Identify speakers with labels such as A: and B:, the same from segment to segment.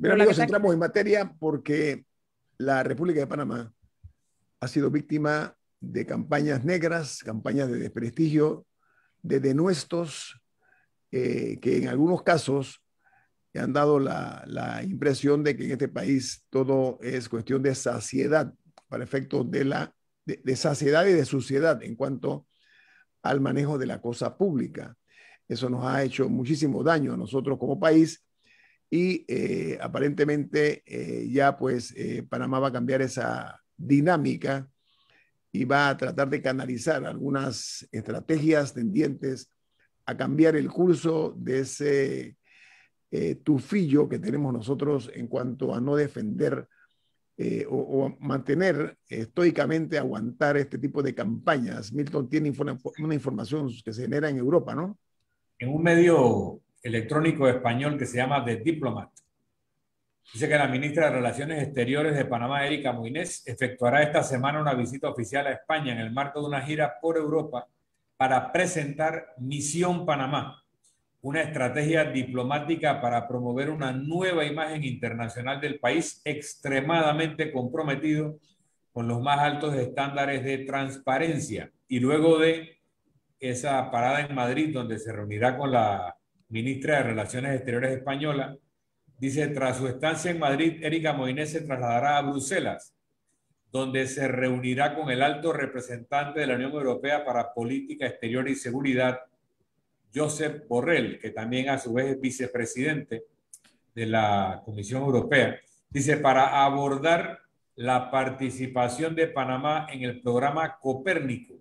A: Bien,
B: Pero la que
A: amigos,
B: está...
A: entramos en materia porque la República de Panamá ha sido víctima de campañas negras, campañas de desprestigio, de denuestos, que en algunos casos han dado la impresión de que en este país todo es cuestión de saciedad, para efectos de saciedad y de suciedad en cuanto al manejo de la cosa pública. Eso nos ha hecho muchísimo daño a nosotros como país y aparentemente ya pues Panamá va a cambiar esa dinámica y va a tratar de canalizar algunas estrategias tendientes a cambiar el curso de ese tufillo que tenemos nosotros en cuanto a no defender o mantener estoicamente, aguantar este tipo de campañas. Milton tiene una información que se genera en Europa, ¿no?
C: En un medio electrónico español que se llama The Diplomat, dice que la ministra de Relaciones Exteriores de Panamá, Erika Moines, efectuará esta semana una visita oficial a España en el marco de una gira por Europa para presentar Misión Panamá, una estrategia diplomática para promover una nueva imagen internacional del país extremadamente comprometido con los más altos estándares de transparencia. Y luego de esa parada en Madrid, donde se reunirá con la ministra de Relaciones Exteriores española, dice, tras su estancia en Madrid, Erika Moines se trasladará a Bruselas, donde se reunirá con el alto representante de la Unión Europea para Política Exterior y Seguridad, Josep Borrell, que también a su vez es vicepresidente de la Comisión Europea, dice, para abordar la participación de Panamá en el programa Copérnico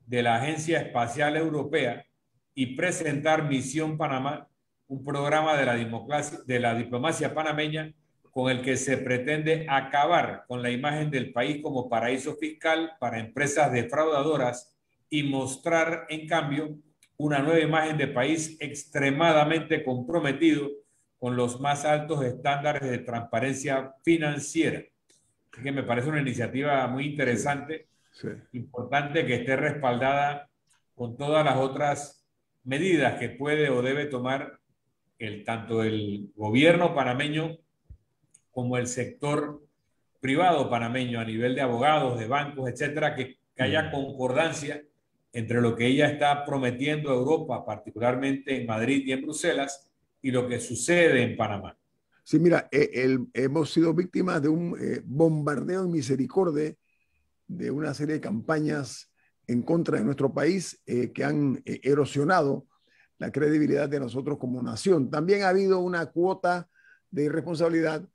C: de la Agencia Espacial Europea y presentar Misión Panamá, un programa de la diplomacia panameña con el que se pretende acabar con la imagen del país como paraíso fiscal para empresas defraudadoras y mostrar, en cambio, una nueva imagen de país extremadamente comprometido con los más altos estándares de transparencia financiera. Así que me parece una iniciativa muy interesante,
A: Sí, sí.
C: importante, que esté respaldada con todas las otras medidas que puede o debe tomar tanto el gobierno panameño como el sector privado panameño a nivel de abogados, de bancos, etcétera, que haya concordancia entre lo que ella está prometiendo a Europa, particularmente en Madrid y en Bruselas, y lo que sucede en Panamá.
A: Sí, mira, hemos sido víctimas de un bombardeo en misericordia de una serie de campañas en contra de nuestro país que han erosionado la credibilidad de nosotros como nación. También ha habido una cuota de irresponsabilidad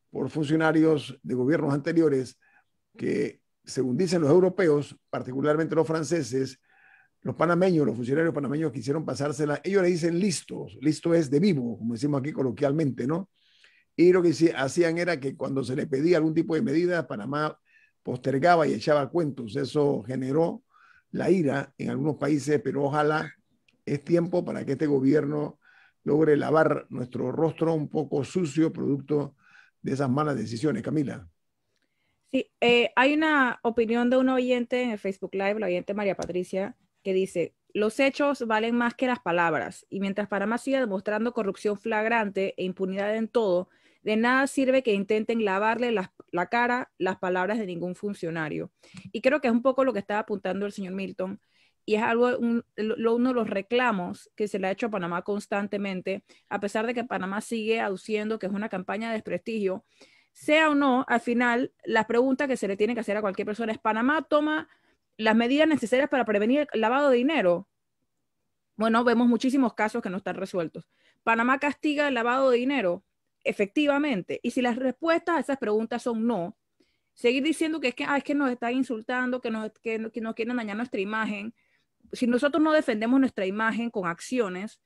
A: por funcionarios de gobiernos anteriores que, según dicen los europeos, particularmente los franceses, los panameños, los funcionarios panameños quisieron pasársela, ellos le dicen listos, listo es de vivo, como decimos aquí coloquialmente, ¿no? Y lo que hacían era que cuando se le pedía algún tipo de medida, Panamá postergaba y echaba cuentos. Eso generó la ira en algunos países, pero ojalá es tiempo para que este gobierno logre lavar nuestro rostro un poco sucio, producto de esas malas decisiones. Camila.
B: Sí, hay una opinión de un oyente en el Facebook Live, la oyente María Patricia, que dice, los hechos valen más que las palabras, y mientras Panamá siga demostrando corrupción flagrante e impunidad en todo, de nada sirve que intenten lavarle la cara las palabras de ningún funcionario. Y creo que es un poco lo que estaba apuntando el señor Milton, y es algo, uno de los reclamos que se le ha hecho a Panamá constantemente, a pesar de que Panamá sigue aduciendo que es una campaña de desprestigio. Sea o no, al final, la pregunta que se le tiene que hacer a cualquier persona es, ¿Panamá toma las medidas necesarias para prevenir el lavado de dinero? Bueno, vemos muchísimos casos que no están resueltos. ¿Panamá castiga el lavado de dinero? Efectivamente. Y si las respuestas a esas preguntas son no, seguir diciendo que es que nos están insultando, que nos quieren dañar nuestra imagen. Si nosotros no defendemos nuestra imagen con acciones,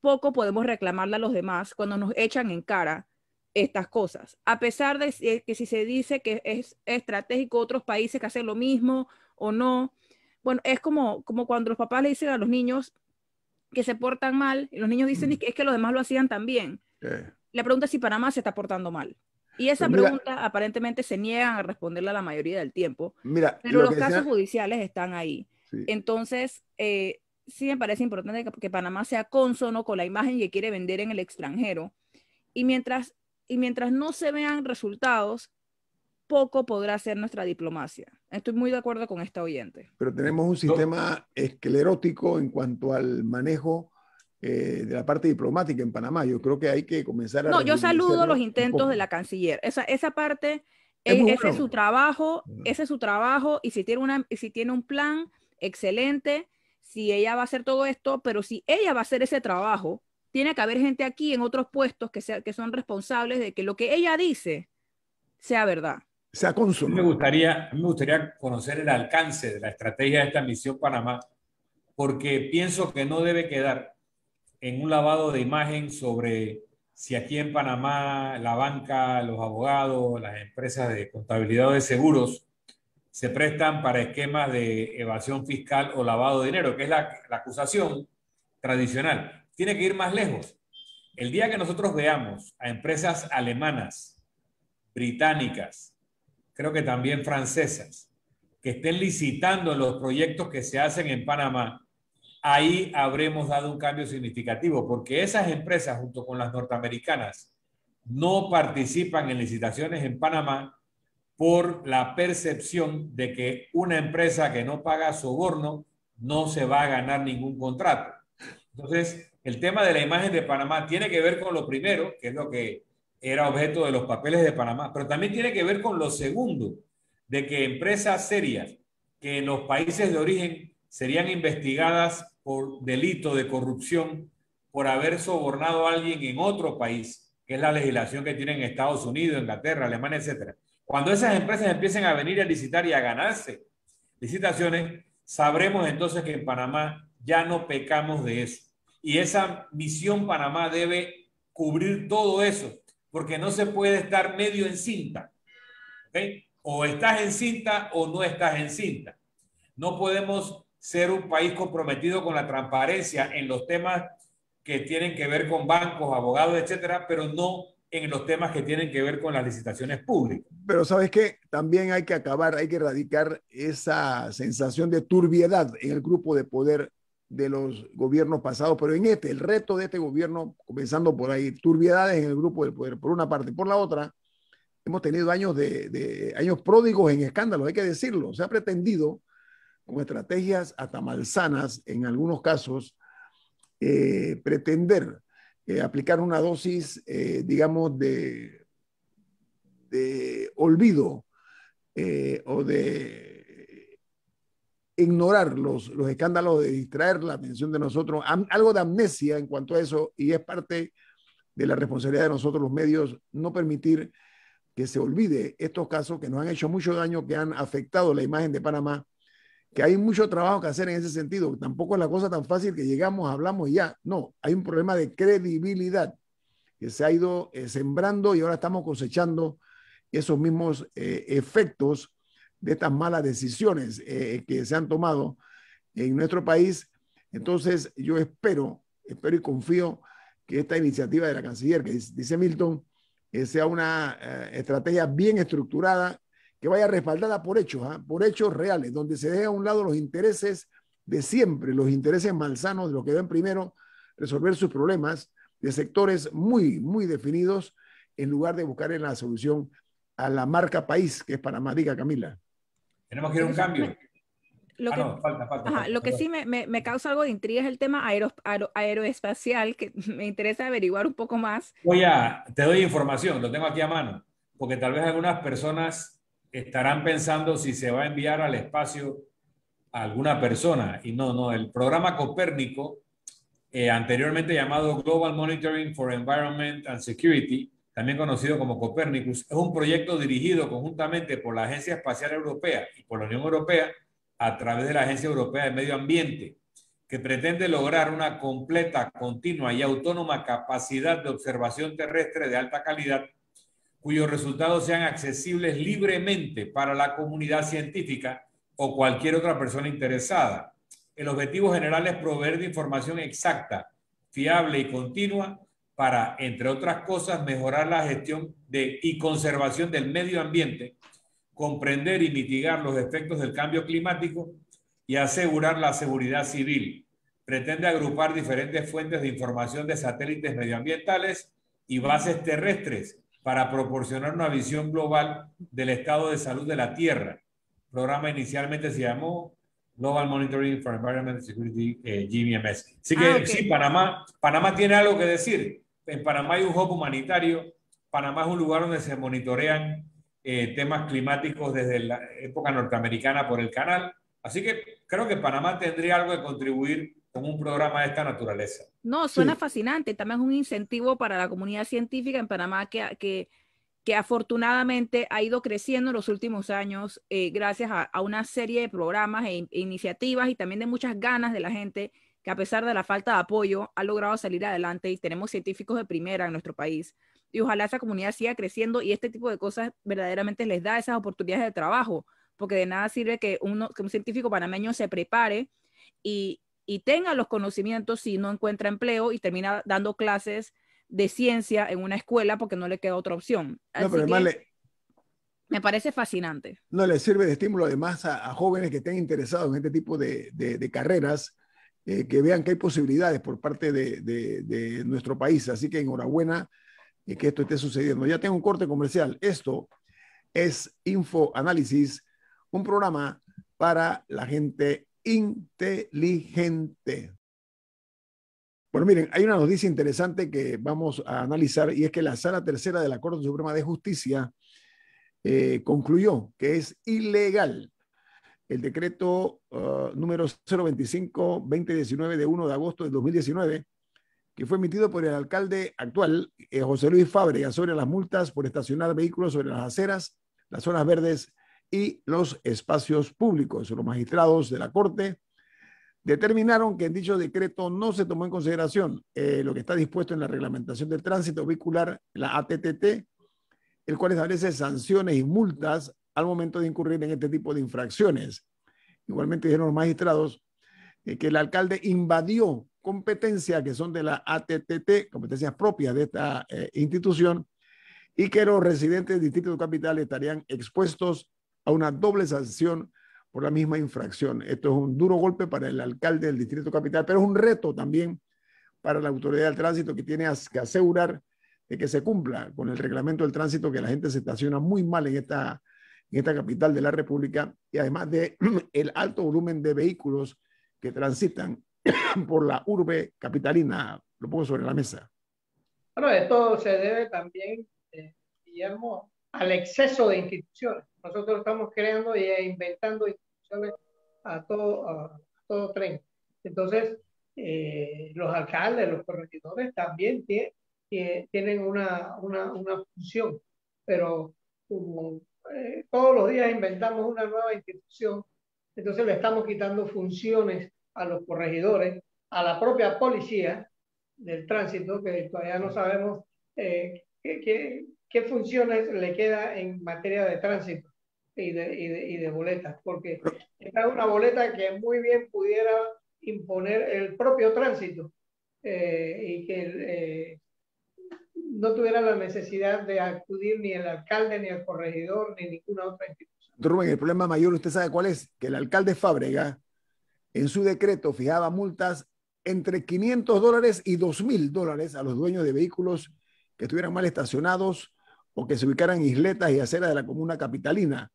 B: poco podemos reclamarle a los demás cuando nos echan en cara estas cosas. A pesar de que si se dice que es estratégico otros países que hacen lo mismo o no, bueno, es como cuando los papás le dicen a los niños que se portan mal, y los niños dicen que es que los demás lo hacían también. La pregunta es si Panamá se está portando mal. Y esa pregunta aparentemente se niegan a responderla la mayoría del tiempo, pero los casos judiciales están ahí. Sí. Entonces, sí me parece importante que Panamá sea cónsono con la imagen que quiere vender en el extranjero. Y mientras y mientras no se vean resultados, poco podrá hacer nuestra diplomacia. Estoy muy de acuerdo con esta oyente.
A: Pero tenemos un sistema esclerótico en cuanto al manejo de la parte diplomática en Panamá. Yo creo que hay que comenzar a...
B: No, yo saludo los intentos de la canciller. Esa parte, ese es su trabajo, y si tiene un plan, excelente. Si ella va a hacer todo esto, pero si ella va a hacer ese trabajo, tiene que haber gente aquí en otros puestos que son responsables de que lo que ella dice sea verdad.
A: Sea cónsono.
C: Me gustaría conocer el alcance de la estrategia de esta misión Panamá, porque pienso que no debe quedar en un lavado de imagen sobre si aquí en Panamá la banca, los abogados, las empresas de contabilidad o de seguros se prestan para esquemas de evasión fiscal o lavado de dinero, que es la acusación tradicional. Tiene que ir más lejos. El día que nosotros veamos a empresas alemanas, británicas, creo que también francesas, que estén licitando los proyectos que se hacen en Panamá, ahí habremos dado un cambio significativo, porque esas empresas, junto con las norteamericanas, no participan en licitaciones en Panamá por la percepción de que una empresa que no paga soborno no se va a ganar ningún contrato. Entonces, el tema de la imagen de Panamá tiene que ver con lo primero, que es lo que era objeto de los papeles de Panamá, pero también tiene que ver con lo segundo, de que empresas serias que en los países de origen serían investigadas por delito de corrupción por haber sobornado a alguien en otro país, que es la legislación que tienen en Estados Unidos, Inglaterra, Alemania, etcétera. Cuando esas empresas empiecen a venir a licitar y a ganarse licitaciones, sabremos entonces que en Panamá ya no pecamos de eso. Y esa misión Panamá debe cubrir todo eso, porque no se puede estar medio en cinta. ¿Okay? O estás en cinta o no estás en cinta. No podemos ser un país comprometido con la transparencia en los temas que tienen que ver con bancos, abogados, etcétera, pero no en los temas que tienen que ver con las licitaciones públicas.
A: Pero ¿sabes qué? También hay que hay que erradicar esa sensación de turbiedad en el grupo de poder de los gobiernos pasados, pero en el reto de este gobierno, comenzando por ahí, turbiedades en el grupo del poder, por una parte. Por la otra, hemos tenido años años pródigos en escándalos, hay que decirlo. Se ha pretendido, con estrategias hasta malsanas, en algunos casos, pretender aplicar una dosis, digamos, de olvido o de ignorar los escándalos, de distraer la atención de nosotros, algo de amnesia en cuanto a eso, y es parte de la responsabilidad de nosotros los medios no permitir que se olvide estos casos que nos han hecho mucho daño, que han afectado la imagen de Panamá, que hay mucho trabajo que hacer en ese sentido. Tampoco es la cosa tan fácil que llegamos, hablamos y ya. No, hay un problema de credibilidad que se ha ido sembrando y ahora estamos cosechando esos mismos efectos de estas malas decisiones que se han tomado en nuestro país. Entonces, yo espero y confío que esta iniciativa de la canciller, que dice Milton, sea una estrategia bien estructurada, que vaya respaldada por hechos reales, donde se deje a un lado los intereses de siempre, los intereses malsanos de los que ven primero resolver sus problemas de sectores muy, muy definidos, en lugar de buscar en la solución a la marca país, que es Panamá. Diga, Camila.
C: Tenemos que ir a un cambio.
B: Lo que sí me causa algo de intriga es el tema aeroespacial, que me interesa averiguar un poco más.
C: Te doy información, lo tengo aquí a mano, porque tal vez algunas personas estarán pensando si se va a enviar al espacio a alguna persona. Y no, el programa Copérnico, anteriormente llamado Global Monitoring for Environment and Security, también conocido como Copernicus, es un proyecto dirigido conjuntamente por la Agencia Espacial Europea y por la Unión Europea a través de la Agencia Europea de Medio Ambiente, que pretende lograr una completa, continua y autónoma capacidad de observación terrestre de alta calidad, cuyos resultados sean accesibles libremente para la comunidad científica o cualquier otra persona interesada. El objetivo general es proveer de información exacta, fiable y continua para, entre otras cosas, mejorar la gestión y conservación del medio ambiente, comprender y mitigar los efectos del cambio climático y asegurar la seguridad civil. Pretende agrupar diferentes fuentes de información de satélites medioambientales y bases terrestres para proporcionar una visión global del estado de salud de la Tierra. El programa inicialmente se llamó Global Monitoring for Environment Security, GMS. Así que
B: okay.
C: sí, Panamá tiene algo que decir. En Panamá hay un hub humanitario. Panamá es un lugar donde se monitorean temas climáticos desde la época norteamericana por el canal. Así que creo que Panamá tendría algo que contribuir con un programa de esta naturaleza.
B: No, suena fascinante. También es un incentivo para la comunidad científica en Panamá que afortunadamente ha ido creciendo en los últimos años gracias a una serie de programas e iniciativas y también de muchas ganas de la gente que a pesar de la falta de apoyo ha logrado salir adelante y tenemos científicos de primera en nuestro país. Y ojalá esa comunidad siga creciendo y este tipo de cosas verdaderamente les da esas oportunidades de trabajo, porque de nada sirve que un científico panameño se prepare y tenga los conocimientos si no encuentra empleo y termina dando clases de ciencia en una escuela porque no le queda otra opción.
A: No, pero además
B: me parece fascinante.
A: No le sirve de estímulo además a jóvenes que estén interesados en este tipo de carreras, que vean que hay posibilidades por parte de nuestro país. Así que enhorabuena que esto esté sucediendo. Ya tengo un corte comercial. Esto es InfoAnálisis, un programa para la gente inteligente. Bueno, miren, hay una noticia interesante que vamos a analizar y es que la Sala Tercera de la Corte Suprema de Justicia concluyó que es ilegal el decreto número 025-2019 de 1 de agosto de 2019 que fue emitido por el alcalde actual, José Luis Fábrega, sobre las multas por estacionar vehículos sobre las aceras, las zonas verdes y los espacios públicos. Los magistrados de la Corte determinaron que en dicho decreto no se tomó en consideración lo que está dispuesto en la reglamentación del tránsito vehicular, la ATTT, el cual establece sanciones y multas al momento de incurrir en este tipo de infracciones. Igualmente dijeron los magistrados que el alcalde invadió competencias que son de la ATTT, competencias propias de esta institución, y que los residentes del Distrito Capital estarían expuestos a una doble sanción por la misma infracción. Esto es un duro golpe para el alcalde del Distrito Capital, pero es un reto también para la autoridad del tránsito que tiene que asegurar de que se cumpla con el reglamento del tránsito, que la gente se estaciona muy mal en esta capital de la República y además de el alto volumen de vehículos que transitan por la urbe capitalina. Lo pongo sobre la mesa.
D: Bueno, esto se debe también, Guillermo, al exceso de instituciones. Nosotros estamos creando e inventando instituciones a todo tren. Entonces, los alcaldes, los corregidores también tienen una función, pero como todos los días inventamos una nueva institución, entonces le estamos quitando funciones a los corregidores, a la propia policía del tránsito, que todavía no sabemos qué funciones le queda en materia de tránsito y de boletas, porque esta es una boleta que muy bien pudiera imponer el propio tránsito y que no tuviera la necesidad de acudir ni el alcalde, ni el corregidor, ni ninguna otra institución.
A: Rubén, el problema mayor, ¿usted sabe cuál es? Que el alcalde Fábrega, en su decreto, fijaba multas entre $500 y $2,000 a los dueños de vehículos que estuvieran mal estacionados o que se ubicaran en isletas y aceras de la comuna capitalina.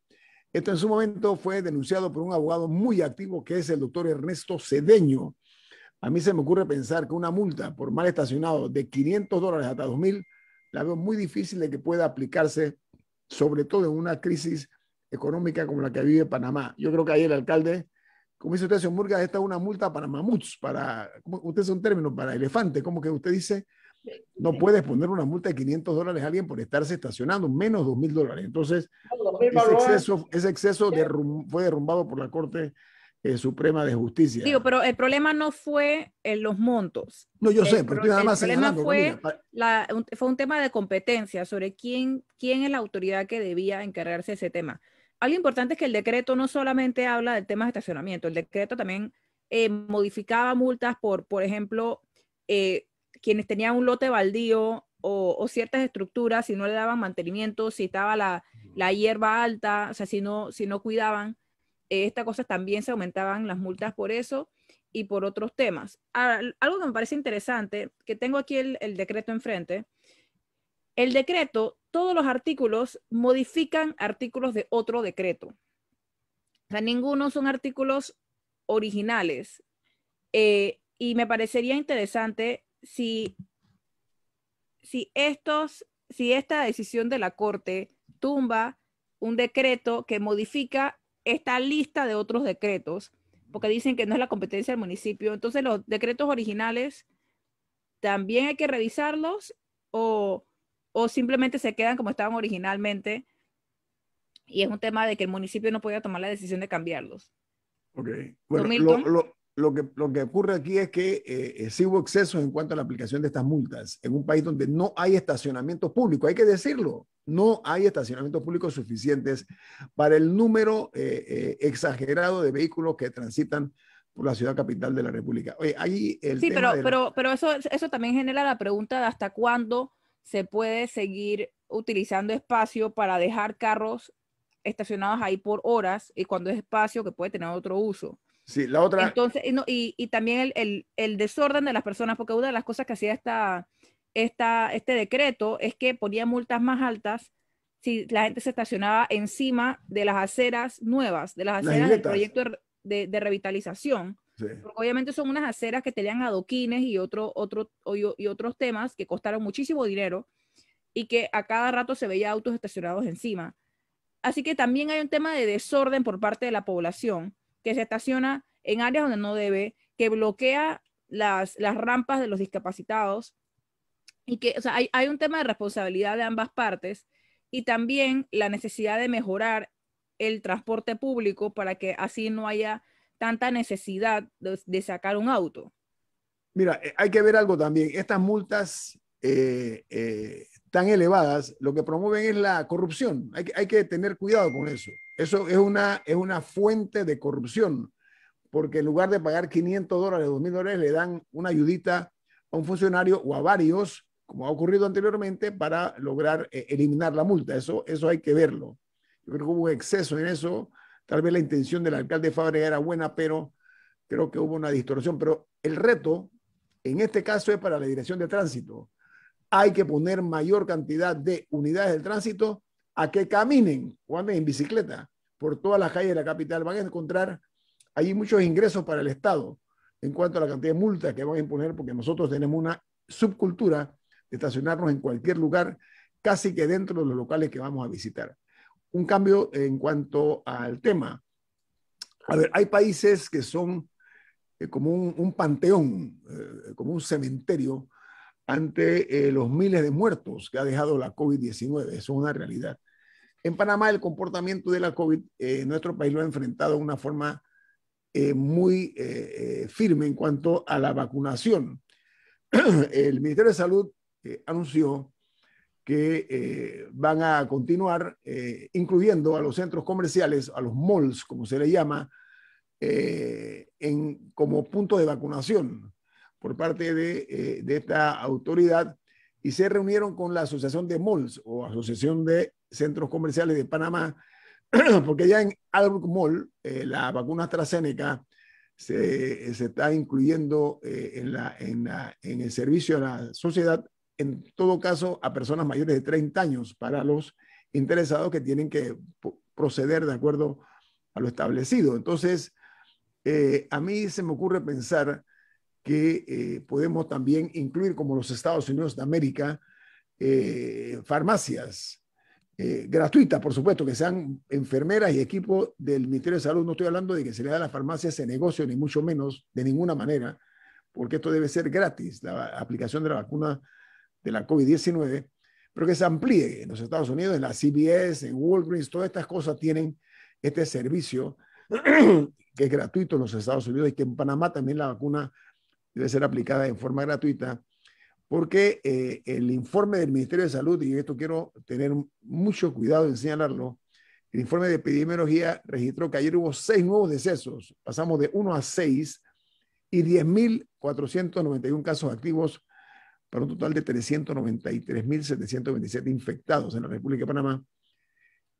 A: Esto en su momento fue denunciado por un abogado muy activo que es el doctor Ernesto Cedeño. A mí se me ocurre pensar que una multa por mal estacionado de $500 hasta $2,000 la veo muy difícil de que pueda aplicarse, sobre todo en una crisis económica como la que vive Panamá. Yo creo que ahí el alcalde, como dice usted, señor Murga, esta es una multa para mamuts, usted es un término para elefante, como que usted dice, no puedes poner una multa de $500 a alguien por estarse estacionando, menos $2,000. Entonces, ese exceso fue derrumbado por la Corte Suprema de Justicia.
B: Digo, pero el problema no fue en los montos.
A: No, yo sé, pero estoy nada más señalando.
B: Fue un tema de competencia sobre quién es la autoridad que debía encargarse de ese tema. Algo importante es que el decreto no solamente habla del tema de estacionamiento, el decreto también modificaba multas por ejemplo, quienes tenían un lote baldío o ciertas estructuras, si no le daban mantenimiento, si estaba la hierba alta, o sea, si no cuidaban, estas cosas también se aumentaban las multas por eso y por otros temas. Algo que me parece interesante, que tengo aquí el decreto enfrente, El decreto, todos los artículos modifican artículos de otro decreto. O sea, ninguno son artículos originales. Y me parecería interesante si esta decisión de la Corte tumba un decreto que modifica esta lista de otros decretos, porque dicen que no es la competencia del municipio. Entonces, los decretos originales también hay que revisarlos o simplemente se quedan como estaban originalmente y es un tema de que el municipio no podía tomar la decisión de cambiarlos.
A: Ok. Bueno, lo que ocurre aquí es que sí hubo excesos en cuanto a la aplicación de estas multas en un país donde no hay estacionamientos públicos, hay que decirlo, no hay estacionamientos públicos suficientes para el número exagerado de vehículos que transitan por la ciudad capital de la República. Oye, ahí el
B: sí,
A: tema
B: pero eso también genera la pregunta de hasta cuándo se puede seguir utilizando espacio para dejar carros estacionados ahí por horas y cuando es espacio que puede tener otro uso.
A: Sí, la otra...
B: Entonces, y también el desorden de las personas, porque una de las cosas que hacía este decreto es que ponía multas más altas si la gente se estacionaba encima de las aceras nuevas, de las aceras del proyecto de revitalización. Sí. Porque obviamente son unas aceras que tenían adoquines y otros temas que costaron muchísimo dinero y que a cada rato se veía autos estacionados encima. Así que también hay un tema de desorden por parte de la población que se estaciona en áreas donde no debe, que bloquea las rampas de los discapacitados y que, o sea, hay un tema de responsabilidad de ambas partes y también la necesidad de mejorar el transporte público para que así no haya tanta necesidad de sacar un auto.
A: Mira, hay que ver algo también. Estas multas tan elevadas, lo que promueven es la corrupción. Hay que tener cuidado con eso. Eso es una fuente de corrupción, porque en lugar de pagar $500, $2,000, le dan una ayudita a un funcionario o a varios, como ha ocurrido anteriormente, para lograr eliminar la multa. Eso hay que verlo. Yo creo que hubo exceso en eso. Tal vez la intención del alcalde Fábrega era buena, pero creo que hubo una distorsión. Pero el reto, en este caso, es para la Dirección de Tránsito. Hay que poner mayor cantidad de unidades del tránsito a que caminen o anden en bicicleta por todas las calles de la capital. Van a encontrar allí muchos ingresos para el Estado en cuanto a la cantidad de multas que van a imponer, porque nosotros tenemos una subcultura de estacionarnos en cualquier lugar, casi que dentro de los locales que vamos a visitar. Un cambio en cuanto al tema. A ver, hay países que son como un panteón, como un cementerio ante los miles de muertos que ha dejado la COVID-19. Eso es una realidad. En Panamá, el comportamiento de la COVID, nuestro país lo ha enfrentado de una forma muy firme en cuanto a la vacunación. El Ministerio de Salud anunció que van a continuar incluyendo a los centros comerciales, a los malls, como se le llama, como punto de vacunación por parte de esta autoridad, y se reunieron con la Asociación de Malls o Asociación de Centros Comerciales de Panamá, porque ya en Albrook Mall la vacuna AstraZeneca se está incluyendo en el servicio a la sociedad, en todo caso a personas mayores de 30 años, para los interesados que tienen que proceder de acuerdo a lo establecido. Entonces, a mí se me ocurre pensar que podemos también incluir, como los Estados Unidos de América, farmacias gratuitas, por supuesto, que sean enfermeras y equipo del Ministerio de Salud. No estoy hablando de que se le da a las farmacias ese negocio, ni mucho menos, de ninguna manera, porque esto debe ser gratis, la aplicación de la vacuna de la COVID-19, pero que se amplíe en los Estados Unidos, en la CVS, en Walgreens, todas estas cosas tienen este servicio que es gratuito en los Estados Unidos, y que en Panamá también la vacuna debe ser aplicada en forma gratuita, porque el informe del Ministerio de Salud, y esto quiero tener mucho cuidado en señalarlo, el informe de epidemiología registró que ayer hubo 6 nuevos decesos, pasamos de 1 a 6, y 10.491 casos activos, para un total de 393.727 infectados en la República de Panamá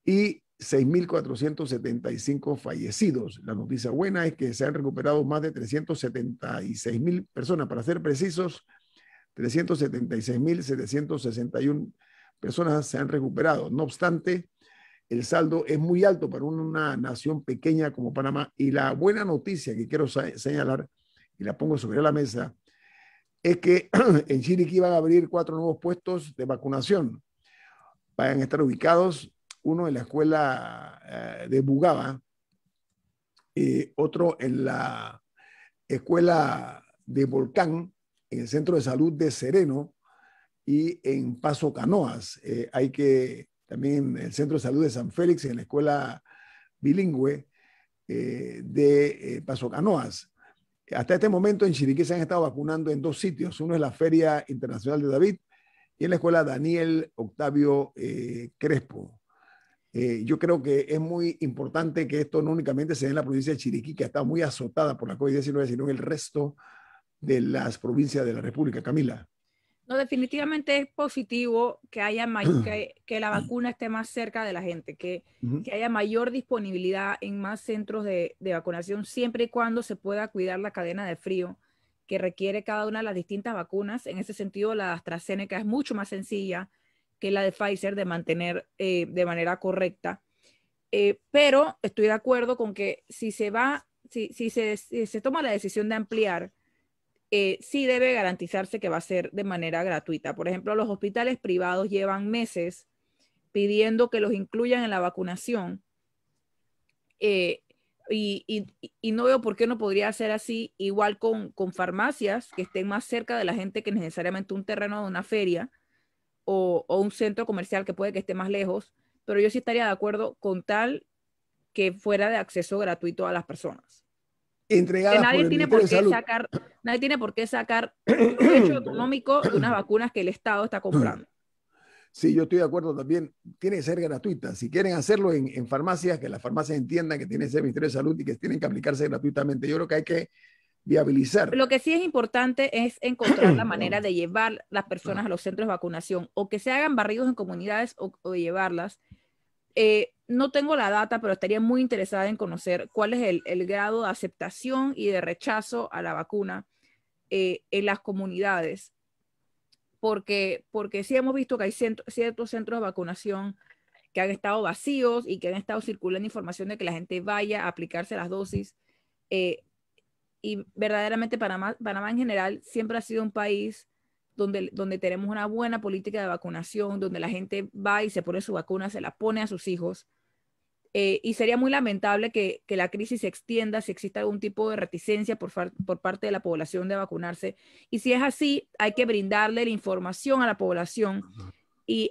A: y 6.475 fallecidos. La noticia buena es que se han recuperado más de 376.000 personas, para ser precisos, 376.761 personas se han recuperado. No obstante, el saldo es muy alto para una nación pequeña como Panamá. Y la buena noticia que quiero señalar, y la pongo sobre la mesa, es que en Chiriquí van a abrir 4 nuevos puestos de vacunación. Van a estar ubicados, uno en la escuela de Bugaba, otro en la escuela de Volcán, en el centro de salud de Sereno y en Paso Canoas. Hay que también en el centro de salud de San Félix, en la escuela bilingüe de Paso Canoas. Hasta este momento en Chiriquí se han estado vacunando en 2 sitios. Uno es la Feria Internacional de David y en la escuela Daniel Octavio Crespo. Yo creo que es muy importante que esto no únicamente se dé en la provincia de Chiriquí, que está muy azotada por la COVID-19, sino en el resto de las provincias de la República. Camila.
B: No, definitivamente es positivo que haya que la vacuna esté más cerca de la gente, que haya mayor disponibilidad en más centros de vacunación, siempre y cuando se pueda cuidar la cadena de frío que requiere cada una de las distintas vacunas. En ese sentido, la AstraZeneca es mucho más sencilla que la de Pfizer de mantener de manera correcta. Pero estoy de acuerdo con que si se toma la decisión de ampliar, sí debe garantizarse que va a ser de manera gratuita. Por ejemplo, los hospitales privados llevan meses pidiendo que los incluyan en la vacunación y no veo por qué no podría ser así, igual con farmacias que estén más cerca de la gente que necesariamente un terreno de una feria o un centro comercial que puede que esté más lejos, pero yo sí estaría de acuerdo con tal que fuera de acceso gratuito a las personas.
A: Entregadas por el Ministerio de Salud.
B: Nadie tiene por qué sacar provecho económico de unas vacunas que el Estado está comprando.
A: Sí, yo estoy de acuerdo también. Tiene que ser gratuita. Si quieren hacerlo en farmacias, que las farmacias entiendan que tiene que ser el Ministerio de Salud y que tienen que aplicarse gratuitamente. Yo creo que hay que viabilizar.
B: Lo que sí es importante es encontrar la manera de llevar las personas a los centros de vacunación o que se hagan barridos en comunidades o llevarlas. No tengo la data, pero estaría muy interesada en conocer cuál es el grado de aceptación y de rechazo a la vacuna en las comunidades, porque sí hemos visto que hay ciertos centros de vacunación que han estado vacíos y que han estado circulando información de que la gente vaya a aplicarse las dosis. Y verdaderamente Panamá en general siempre ha sido un país donde tenemos una buena política de vacunación, donde la gente va y se pone su vacuna, se la pone a sus hijos. Y sería muy lamentable que la crisis se extienda si existe algún tipo de reticencia por parte de la población de vacunarse. Y si es así, hay que brindarle la información a la población y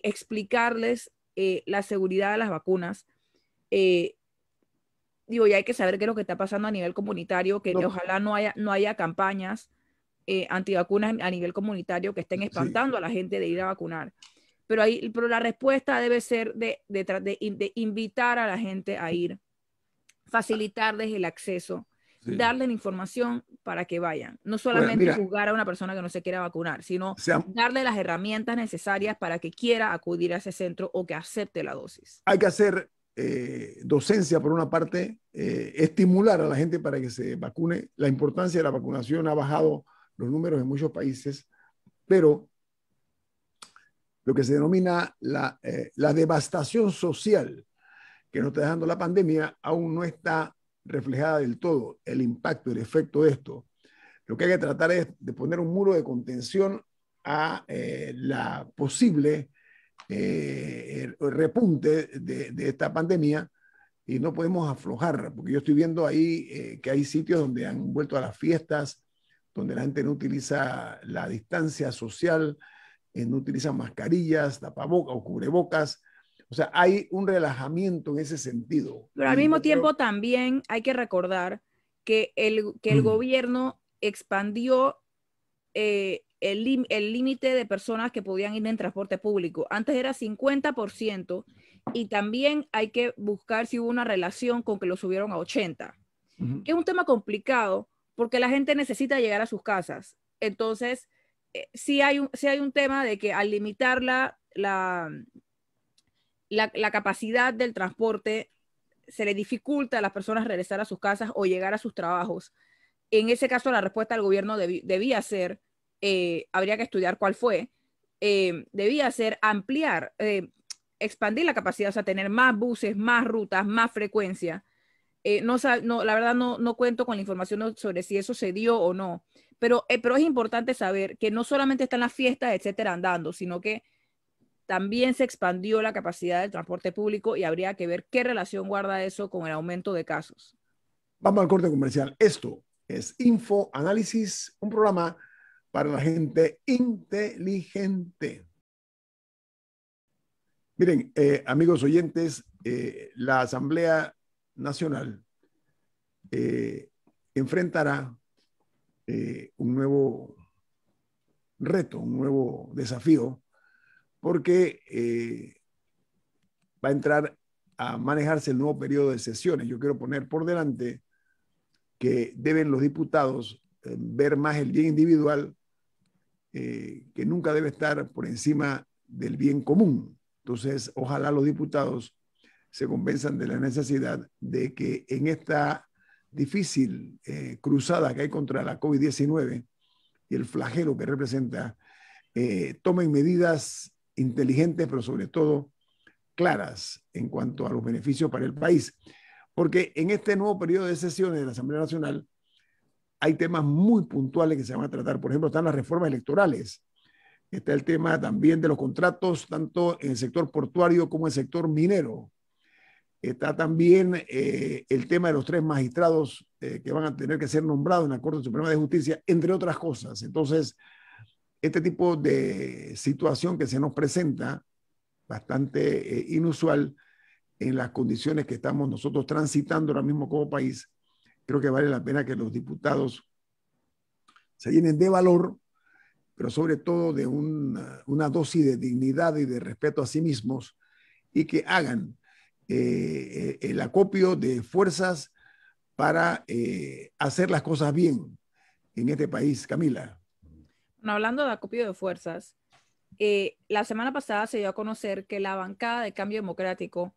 B: explicarles la seguridad de las vacunas. Y hay que saber qué es lo que está pasando a nivel comunitario, que ojalá no haya campañas antivacunas a nivel comunitario que estén espantando a la gente de ir a vacunar. Pero la respuesta debe ser de invitar a la gente a ir, facilitarles el acceso, darles la información para que vayan. No solamente juzgar a una persona que no se quiera vacunar, sino darle las herramientas necesarias para que quiera acudir a ese centro o que acepte la dosis.
A: Hay que hacer docencia por una parte, estimular a la gente para que se vacune. La importancia de la vacunación ha bajado los números en muchos países, pero lo que se denomina la devastación social que nos está dejando la pandemia aún no está reflejada del todo, el impacto, el efecto de esto. Lo que hay que tratar es de poner un muro de contención a la posible repunte de esta pandemia y no podemos aflojar, porque yo estoy viendo ahí que hay sitios donde han vuelto a las fiestas, donde la gente no utiliza la distancia social, no utilizan mascarillas, tapabocas o cubrebocas. O sea, hay un relajamiento en ese sentido.
B: Pero al mismo tiempo también hay que recordar que el gobierno expandió el límite de personas que podían ir en transporte público. Antes era 50% y también hay que buscar si hubo una relación con que lo subieron a 80%, que es un tema complicado porque la gente necesita llegar a sus casas. Entonces, sí hay un tema de que al limitar la capacidad del transporte, se le dificulta a las personas regresar a sus casas o llegar a sus trabajos. En ese caso, la respuesta del gobierno debía ser, habría que estudiar cuál fue, debía ser ampliar, expandir la capacidad, o sea, tener más buses, más rutas, más frecuencia. La verdad no cuento con la información sobre si eso se dio o no, pero es importante saber que no solamente están las fiestas, etcétera, andando, sino que también se expandió la capacidad del transporte público y habría que ver qué relación guarda eso con el aumento de casos.
A: Vamos al corte comercial. Esto es Info Análisis, un programa para la gente inteligente. Miren, amigos oyentes, la Asamblea Nacional enfrentará un nuevo reto, un nuevo desafío, porque va a entrar a manejarse el nuevo periodo de sesiones. Yo quiero poner por delante que deben los diputados ver más el bien individual, que nunca debe estar por encima del bien común. Entonces, ojalá los diputados se convenzan de la necesidad de que en esta difícil cruzada que hay contra la COVID-19 y el flagelo que representa, tomen medidas inteligentes, pero sobre todo claras en cuanto a los beneficios para el país. Porque en este nuevo periodo de sesiones de la Asamblea Nacional hay temas muy puntuales que se van a tratar. Por ejemplo, están las reformas electorales. Está el tema también de los contratos, tanto en el sector portuario como en el sector minero. Está también el tema de los 3 magistrados que van a tener que ser nombrados en la Corte Suprema de Justicia, entre otras cosas. Entonces, este tipo de situación que se nos presenta, bastante inusual en las condiciones que estamos nosotros transitando ahora mismo como país, creo que vale la pena que los diputados se llenen de valor, pero sobre todo de una dosis de dignidad y de respeto a sí mismos, y que hagan el acopio de fuerzas para hacer las cosas bien en este país. Camila.
B: Bueno, hablando de acopio de fuerzas, la semana pasada se dio a conocer que la bancada de Cambio Democrático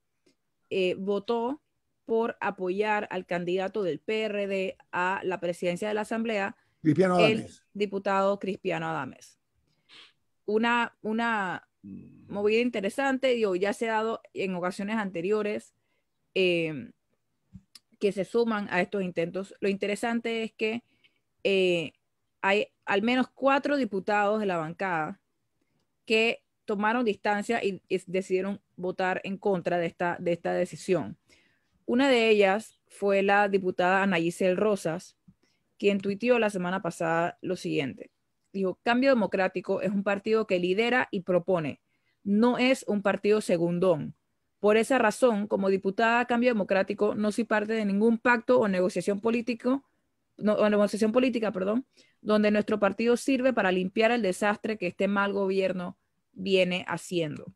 B: votó por apoyar al candidato del PRD a la presidencia de la Asamblea,
A: Cristiano Adames,
B: el diputado Cristiano Adames. Una movida interesante, digo, ya se ha dado en ocasiones anteriores que se suman a estos intentos. Lo interesante es que hay al menos 4 diputados de la bancada que tomaron distancia y decidieron votar en contra de esta decisión. Una de ellas fue la diputada Ana Giselle Rosas, quien tuiteó la semana pasada lo siguiente. Dijo: Cambio Democrático es un partido que lidera y propone, no es un partido segundón. Por esa razón, como diputada Cambio Democrático, no soy parte de ningún pacto o negociación política, donde nuestro partido sirve para limpiar el desastre que este mal gobierno viene haciendo.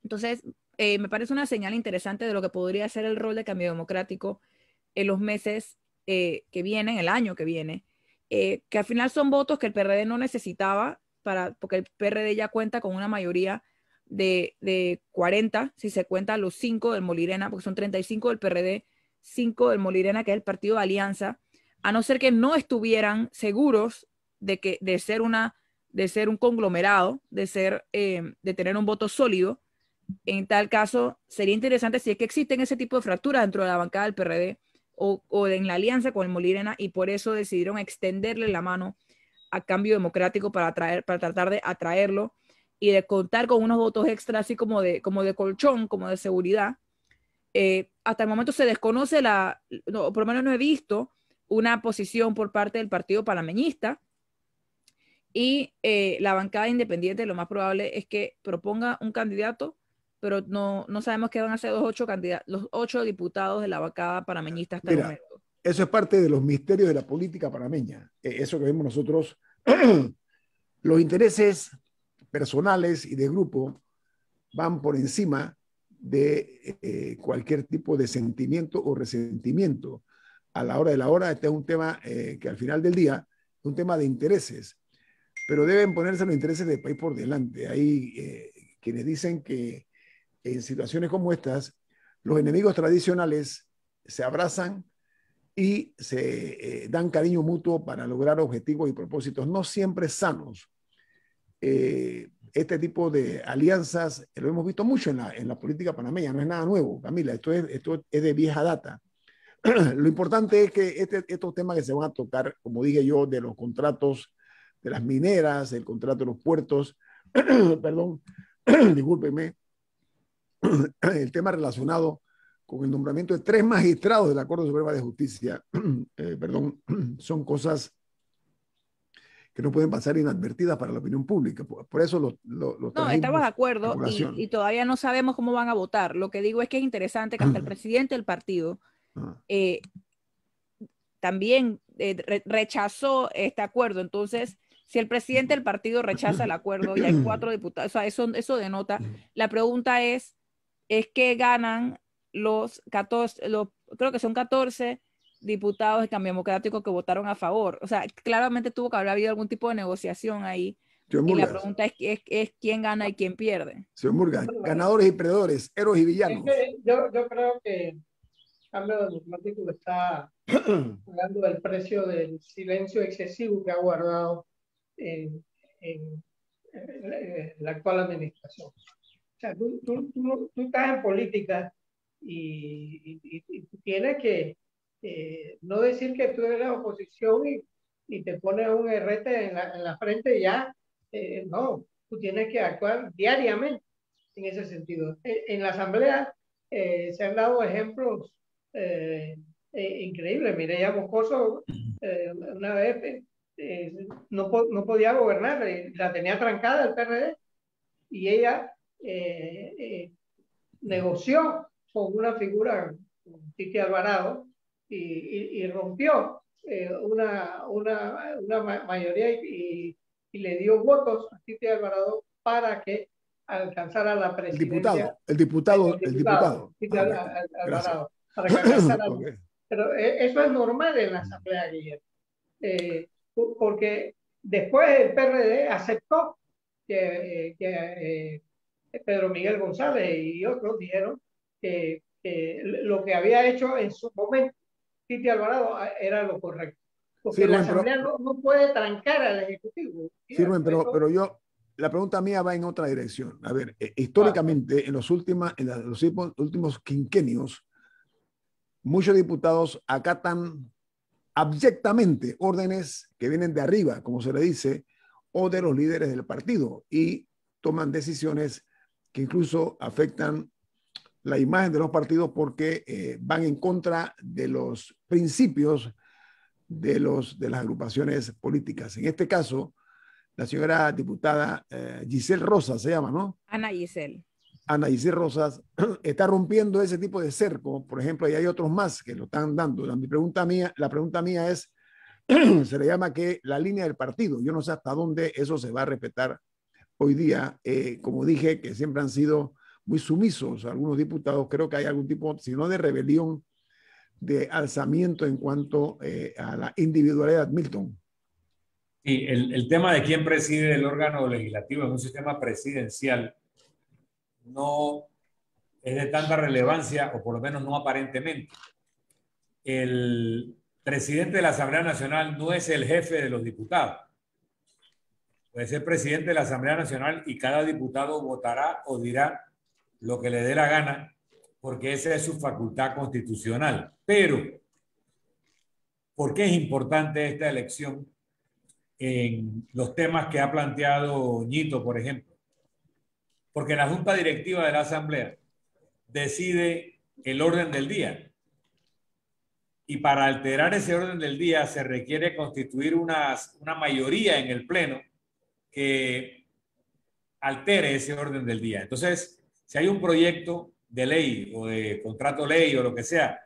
B: Entonces, me parece una señal interesante de lo que podría ser el rol de Cambio Democrático en los meses que vienen, el año que viene, que al final son votos que el PRD no necesitaba, porque el PRD ya cuenta con una mayoría de 40, si se cuentan los 5 del Molirena, porque son 35 del PRD, 5 del Molirena, que es el partido de alianza, a no ser que no estuvieran seguros de ser un conglomerado, de tener un voto sólido. En tal caso, sería interesante si es que existen ese tipo de fracturas dentro de la bancada del PRD o en la alianza con el Molirena, y por eso decidieron extenderle la mano a Cambio Democrático para tratar de atraerlo y de contar con unos votos extra, así como de colchón, como de seguridad. Hasta el momento se desconoce por lo menos no he visto una posición por parte del partido panameñista, y la bancada independiente lo más probable es que proponga un candidato, pero no sabemos qué van a hacer los 8 diputados de la bancada panameñista hasta el momento.
A: Eso es parte de los misterios de la política panameña. Eso que vemos nosotros, los intereses personales y de grupo van por encima de cualquier tipo de sentimiento o resentimiento. A la hora de la hora, este es un tema que al final del día es un tema de intereses, pero deben ponerse los intereses del país por delante. Hay quienes dicen que en situaciones como estas, los enemigos tradicionales se abrazan y se dan cariño mutuo para lograr objetivos y propósitos no siempre sanos. este tipo de alianzas lo hemos visto mucho en la política panameña, no es nada nuevo, Camila, esto es de vieja data. Lo importante es que estos temas que se van a tocar, como dije yo, de los contratos de las mineras, el contrato de los puertos, perdón, discúlpenme, el tema relacionado con el nombramiento de 3 magistrados de la Corte Suprema de Justicia, perdón, son cosas que no pueden pasar inadvertidas para la opinión pública. Por eso
B: no, estamos de acuerdo y todavía no sabemos cómo van a votar. Lo que digo es que es interesante que hasta el presidente del partido también rechazó este acuerdo. Entonces, si el presidente del partido rechaza el acuerdo y hay 4 diputados, o sea, eso denota. La pregunta es qué ganan los 14, creo que son 14 diputados de Cambio Democrático que votaron a favor. O sea, claramente tuvo que haber habido algún tipo de negociación ahí. Y la pregunta es quién gana y quién pierde.
A: Señor Murgas, ganadores y perdedores, héroes y villanos.
D: Yo creo que Cambio Democrático está pagando el precio del silencio excesivo que ha guardado en la actual administración. O sea, tú estás en política y tú tienes que no decir que tú eres oposición y te pones un herrete en la frente y ya. No, tú tienes que actuar diariamente en ese sentido. En la Asamblea se han dado ejemplos increíbles. Mireya Moscoso una vez no podía gobernar, la tenía trancada el PRD y ella negoció con una figura, Titi Alvarado, y rompió una mayoría y le dio votos a Titi Alvarado para que alcanzara la presidencia.
A: El diputado.
D: Titi Alvarado, para que alcanzara. Okay. Pero eso es normal en la Asamblea, Guillermo. Porque después el PRD aceptó que Pedro Miguel González y otros dijeron que lo que había hecho en su momento Titi Alvarado era lo correcto. Porque la Asamblea no puede trancar al Ejecutivo.
A: Sí, pero yo, la pregunta mía va en otra dirección. A ver, históricamente, en los últimos quinquenios, muchos diputados acatan abyectamente órdenes que vienen de arriba, como se le dice, o de los líderes del partido y toman decisiones que incluso afectan la imagen de los partidos porque van en contra de los principios de las agrupaciones políticas. En este caso, la señora diputada Giselle Rosas se llama, ¿no?
B: Ana Giselle
A: Rosas está rompiendo ese tipo de cerco, por ejemplo, y hay otros más que lo están dando. La pregunta mía es, se le llama que la línea del partido. Yo no sé hasta dónde eso se va a respetar hoy día. Como dije, que siempre han sido muy sumisos algunos diputados. Creo que hay algún tipo, si no de rebelión, de alzamiento en cuanto a la individualidad. Milton.
C: Sí, el tema de quién preside el órgano legislativo en un sistema presidencial no es de tanta relevancia, o por lo menos no aparentemente. El presidente de la Asamblea Nacional no es el jefe de los diputados. Puede ser presidente de la Asamblea Nacional y cada diputado votará o dirá lo que le dé la gana, porque esa es su facultad constitucional. Pero, ¿por qué es importante esta elección en los temas que ha planteado Ñito, por ejemplo? Porque la Junta Directiva de la Asamblea decide el orden del día. Y para alterar ese orden del día se requiere constituir una mayoría en el Pleno que altere ese orden del día. Entonces, si hay un proyecto de ley o de contrato ley o lo que sea,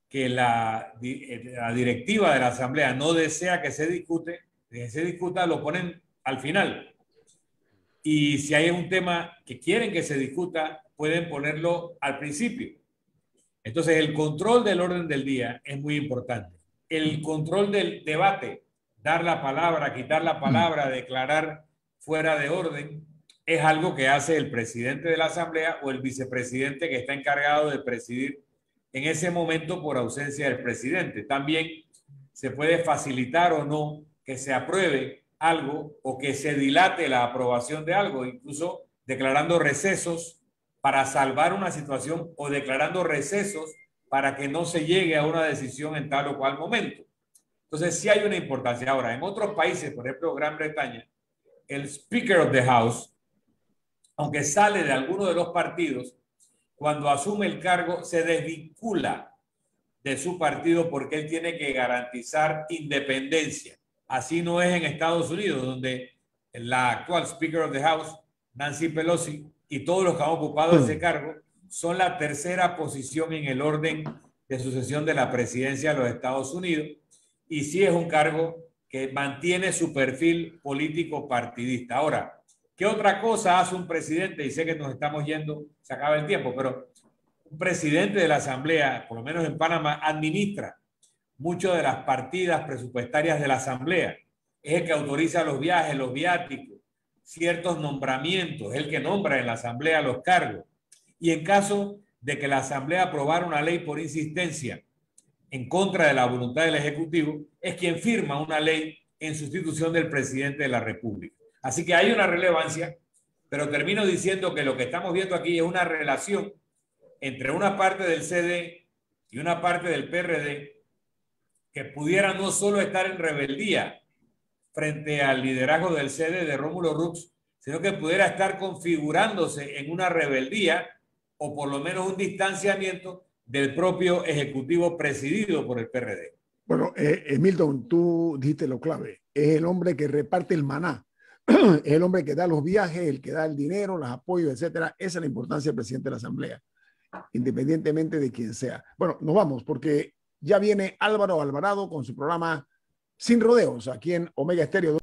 C: que la directiva de la Asamblea no desea que se discuta, lo ponen al final. Y si hay un tema que quieren que se discuta, pueden ponerlo al principio. Entonces, el control del orden del día es muy importante. El control del debate, dar la palabra, quitar la palabra, declarar fuera de orden, es algo que hace el presidente de la Asamblea o el vicepresidente que está encargado de presidir en ese momento por ausencia del presidente. También se puede facilitar o no que se apruebe algo o que se dilate la aprobación de algo, incluso declarando recesos para salvar una situación o declarando recesos para que no se llegue a una decisión en tal o cual momento. Entonces, sí hay una importancia. Ahora, en otros países, por ejemplo, Gran Bretaña, el Speaker of the House, aunque sale de alguno de los partidos, cuando asume el cargo se desvincula de su partido porque él tiene que garantizar independencia. Así no es en Estados Unidos, donde la actual Speaker of the House, Nancy Pelosi, y todos los que han ocupado ese cargo son la tercera posición en el orden de sucesión de la presidencia de los Estados Unidos, y sí es un cargo que mantiene su perfil político partidista. Ahora, ¿qué otra cosa hace un presidente? Y sé que nos estamos yendo, se acaba el tiempo, pero un presidente de la Asamblea, por lo menos en Panamá, administra muchas de las partidas presupuestarias de la Asamblea. Es el que autoriza los viajes, los viáticos, ciertos nombramientos, es el que nombra en la Asamblea los cargos. Y en caso de que la Asamblea aprobara una ley por insistencia en contra de la voluntad del Ejecutivo, es quien firma una ley en sustitución del presidente de la República. Así que hay una relevancia, pero termino diciendo que lo que estamos viendo aquí es una relación entre una parte del CD y una parte del PRD que pudiera no solo estar en rebeldía frente al liderazgo del CD de Rómulo Rux, sino que pudiera estar configurándose en una rebeldía o por lo menos un distanciamiento del propio Ejecutivo presidido por el PRD.
A: Bueno, Milton, tú dijiste lo clave. Es el hombre que reparte el maná. Es el hombre que da los viajes, el que da el dinero, los apoyos, etcétera. Esa es la importancia del presidente de la Asamblea, independientemente de quién sea. Bueno, nos vamos porque ya viene Álvaro Alvarado con su programa Sin Rodeos aquí en Omega Estéreo.